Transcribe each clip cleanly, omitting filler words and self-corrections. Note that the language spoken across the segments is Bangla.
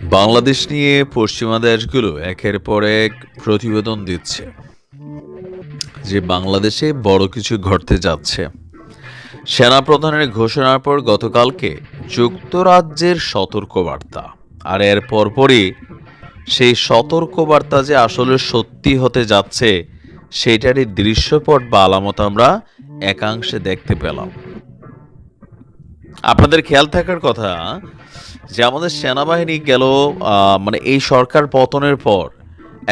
বাংলাদেশ নিয়ে পশ্চিমা দেশগুলো একের পর এক প্রতিবেদন দিচ্ছে যে বাংলাদেশে বড় কিছু ঘটতে যাচ্ছে। সেনাপ্রধানের ঘোষণার পর গতকালকে যুক্তরাজ্যের সতর্কবার্তা, আর এর পরপরই সেই সতর্কবার্তা যে আসলে সত্যি হতে যাচ্ছে সেটারই দৃশ্যপট বা আলামত আমরা একাংশে দেখতে পেলাম। আপনাদের খেয়াল থাকার কথা যে আমাদের সেনাবাহিনী গেল মানে এই সরকার পতনের পর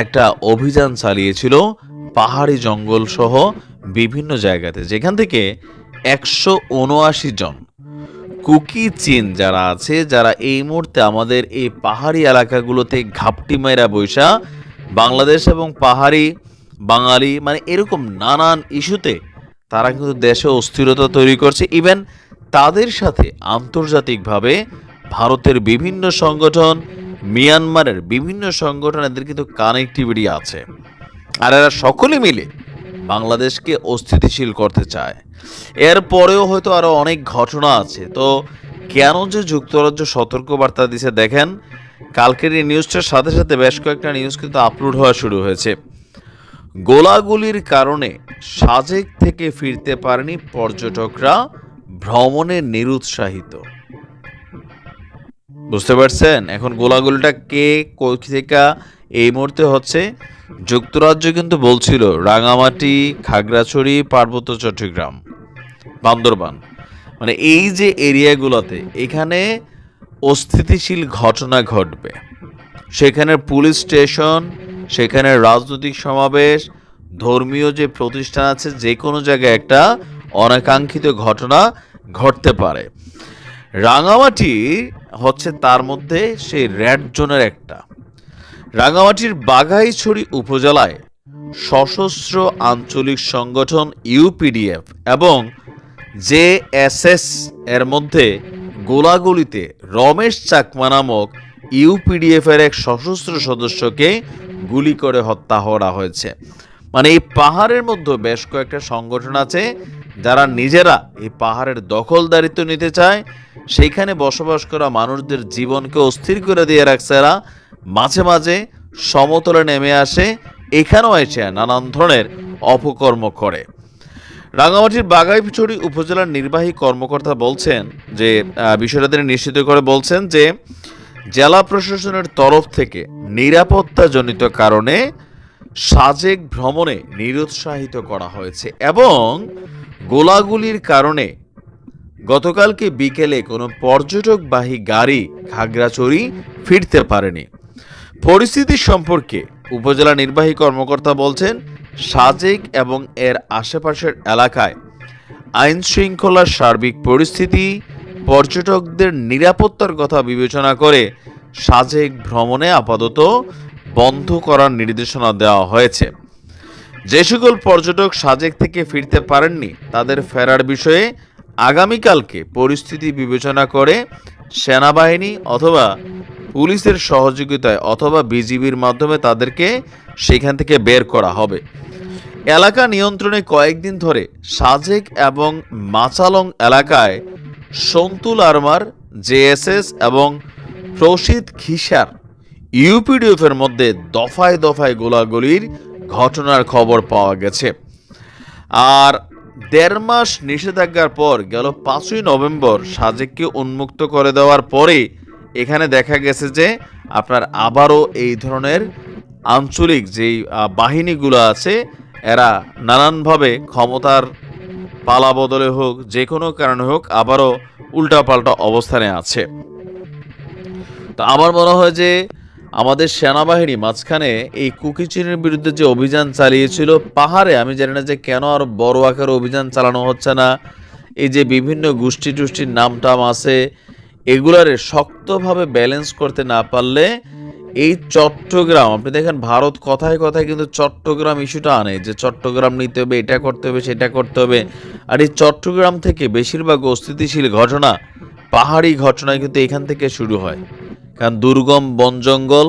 একটা অভিযান চালিয়েছিল পাহাড়ি জঙ্গল সহ বিভিন্ন জায়গাতে, যেখান থেকে 179 জন কুকি চীন যারা আছে, যারা এই মুহূর্তে আমাদের এই পাহাড়ি এলাকাগুলোতে ঘাপটি মেরা বৈশা বাংলাদেশ এবং পাহাড়ি বাঙালি মানে এরকম নানান ইস্যুতে তারা কিন্তু দেশে অস্থিরতা তৈরি করছে। ইভেন তাদের সাথে আন্তর্জাতিকভাবে ভারতের বিভিন্ন সংগঠন, মিয়ানমারের বিভিন্ন সংগঠন, এদের কিন্তু কানেক্টিভিটি আছে। আর এরা সকলে মিলে বাংলাদেশকে অস্থিতিশীল করতে চায়। এরপরেও হয়তো আরও অনেক ঘটনা আছে। তো কেন যে যুক্তরাজ্য সতর্কবার্তা দিছে দেখেন, কালকের এই নিউজটার সাথে সাথে বেশ কয়েকটা নিউজ কিন্তু আপলোড হওয়া শুরু হয়েছে। গোলাগুলির কারণে সাজেক থেকে ফিরতে পারেনি পর্যটকরা, ভ্রমণে নিরুৎসাহিত। বুঝতে পারছেন? এখন গোলাগুলিটা কে কই থেকে এই মুহূর্তে হচ্ছে? যুক্তরাজ্য কিন্তু বলছিল রাঙামাটি, খাগড়াছড়ি, পার্বত্য চট্টগ্রাম, বান্দরবান, মানে এই যে এরিয়াগুলোতে এখানে অস্থিতিশীল ঘটনা ঘটবে। সেখানে পুলিশ স্টেশন, সেখানে রাজনৈতিক সমাবেশ, ধর্মীয় যে প্রতিষ্ঠান আছে, যে কোনো জায়গায় একটা অনাকাঙ্ক্ষিত ঘটনা ঘটতে পারে। রাঙামাটি হচ্ছে তার মধ্যে সেই রেড জোনের একটা। রাঙামাটির বাঘাইছড়ি উপজেলায় সশস্ত্র আঞ্চলিক সংগঠন ইউপিডিএফ এবং জেএসএস এর মধ্যে গোলাগুলিতে রমেশ চাকমা নামক ইউপিডিএফ এর এক সশস্ত্র সদস্যকে গুলি করে হত্যা করা হয়েছে। মানে এই পাহাড়ের মধ্যে বেশ কয়েকটা সংগঠন আছে যারা নিজেরা এই পাহাড়ের দখলদারিত্ব নিতে চায়, সেইখানে বসবাস করা মানুষদের জীবনকে অস্থির করে দিয়ে রাখছে। এরা মাঝে মাঝে সমতলে নেমে আসে, এখানেও এসে নানান ধরনের অপকর্ম করে। রাঙামাটির বাঘাইছড়ি উপজেলার নির্বাহী কর্মকর্তা বলছেন যে বিষয়টা তিনি নিশ্চিত করে বলছেন যে জেলা প্রশাসনের তরফ থেকে নিরাপত্তাজনিত কারণে সাজেক ভ্রমণে নিরুৎসাহিত করা হয়েছে এবং গোলাগুলির কারণে গতকালকে বিকেলে কোনো পর্যটকবাহী গাড়ি খাগড়াছড়ি ফিরতে পারেনি। পরিস্থিতি সম্পর্কে উপজেলা নির্বাহী কর্মকর্তা বলছেন, সাজেক এবং এর আশেপাশের এলাকায় আইন শৃঙ্খলার সার্বিক পরিস্থিতি, পর্যটকদের নিরাপত্তার কথা বিবেচনা করে সাজেক ভ্রমণে আপাতত বন্ধ করার নির্দেশনা দেওয়া হয়েছে। যে সকল পর্যটক সাজেক থেকে ফিরতে পারেননি তাদের ফেরার বিষয়ে আগামীকালকে পরিস্থিতি বিবেচনা করে সেনাবাহিনী অথবা পুলিশের সহযোগিতায় অথবা বিজিবির মাধ্যমে তাদেরকে সেখান থেকে বের করা হবে। এলাকা নিয়ন্ত্রণে কয়েকদিন ধরে সাজেক এবং মাচালং এলাকায় সন্তুল আরমার, জেএসএস এবং প্রসিদ খিসার ইউপিডিএফ এর মধ্যে দফায় দফায় গোলাগুলির ঘটনার খবর পাওয়া গেছে। আর ১.৫ মাস নিষেধাজ্ঞার পর গেল ৫ই নভেম্বর সাজেককে উন্মুক্ত করে দেওয়ার পরে এখানে দেখা গেছে যে আপনার আবারও এই ধরনের আঞ্চলিক যেই বাহিনীগুলো আছে এরা নানানভাবে ক্ষমতার পালা বদলে হোক, যে কোনো কারণে হোক, আবারও উল্টাপাল্টা অবস্থানে আছে। তো আমার মনে হয় যে আমাদের সেনাবাহিনী মাঝখানে এই কুকি চীনের বিরুদ্ধে যে অভিযান চালিয়েছিল পাহাড়ে, আমি জানি না যে কেন আরো বড় আকারে অভিযান চালানো হচ্ছে না। এই যে বিভিন্ন গোষ্ঠী টুষ্টির নাম টাম আছে, এগুলারে শক্তভাবে ব্যালেন্স করতে না পারলে এই চট্টগ্রাম, আপনি দেখেন ভারত কথায় কথায় কিন্তু চট্টগ্রাম ইস্যুটা আনে যে চট্টগ্রাম নিতে হবে, এটা করতে হবে, সেটা করতে হবে। আর এই চট্টগ্রাম থেকে বেশিরভাগ অস্থিতিশীল ঘটনা, পাহাড়ি ঘটনায় কিন্তু এখান থেকে শুরু হয়। কারণ দুর্গম বন জঙ্গল,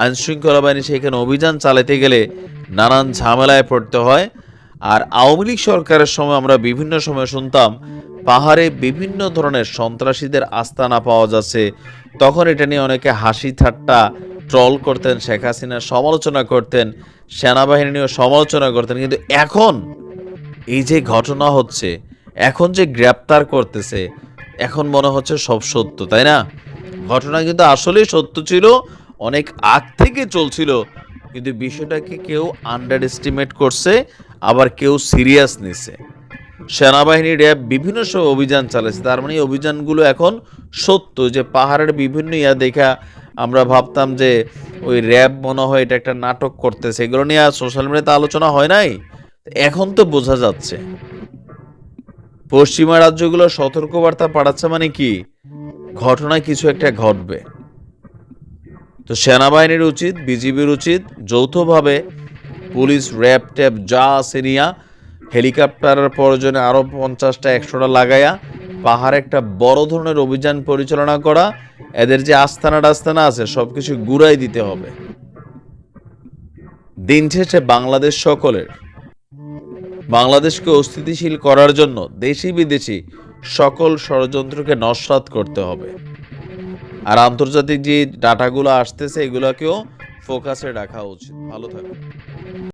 আইনশৃঙ্খলা বাহিনী সেখানে অভিযান চালাতে গেলে নানান ঝামেলায় পড়তে হয়। আর আওয়ামী লীগ সরকারের সময় আমরা বিভিন্ন সময় শুনতাম পাহাড়ে বিভিন্ন ধরনের সন্ত্রাসীদের আস্তানা পাওয়া যাচ্ছে, তখন এটা নিয়ে অনেকে হাসি ঠাট্টা ট্রল করতেন, শেখ হাসিনার সমালোচনা করতেন, সেনাবাহিনী নিয়েও সমালোচনা করতেন। কিন্তু এখন এই যে ঘটনা হচ্ছে, এখন যে গ্রেপ্তার করতেছে, এখন মনে হচ্ছে সব সত্য, তাই না? ঘটনা কিন্তু আসলেই সত্য ছিল, অনেক আগ থেকে চলছিল, কিন্তু বিষয়টাকে কেউ আন্ডার এস্টিমেট করছে, আবার কেউ সিরিয়াস নিছে। সেনাবাহিনী র্যাব বিভিন্ন সব অভিযান চালাচ্ছে, তার মানে এই অভিযানগুলো এখন সত্য। যে পাহাড়ের বিভিন্ন দেখা আমরা ভাবতাম যে ওই র্যাব মনে হয় এটা একটা নাটক করতেছে, এগুলো নিয়ে আর সোশ্যাল মিডিয়াতে আলোচনা হয় নাই। এখন তো বোঝা যাচ্ছে পশ্চিমা রাজ্যগুলো সতর্কবার্তা পাঠাচ্ছে, মানে কি ঘটনায় কিছু একটা ঘটবে। তো সেনাবাহিনীর উচিত, বিজিবির উচিত যৌথভাবে পুলিশ, র্যাব ট্যাব যা আছে নিয়া, হেলিকপ্টারের প্রয়োজনে আরও 50টা 100টা লাগাইয়া পাহাড়ে একটা বড় ধরনের অভিযান পরিচালনা করা। এদের যে আস্তানা টাস্তানা আছে সব কিছু গুড়াই দিতে হবে। দিন শেষে বাংলাদেশ সকলের, বাংলাদেশকে অস্থিতিশীল করার জন্য দেশি বিদেশি সকল ষড়যন্ত্রকে নস্যাৎ করতে হবে। আর আন্তর্জাতিক যে ডাটাগুলো আসতেছে এগুলোকেও ফোকাসে রাখা উচিত। ভালো থাকবে।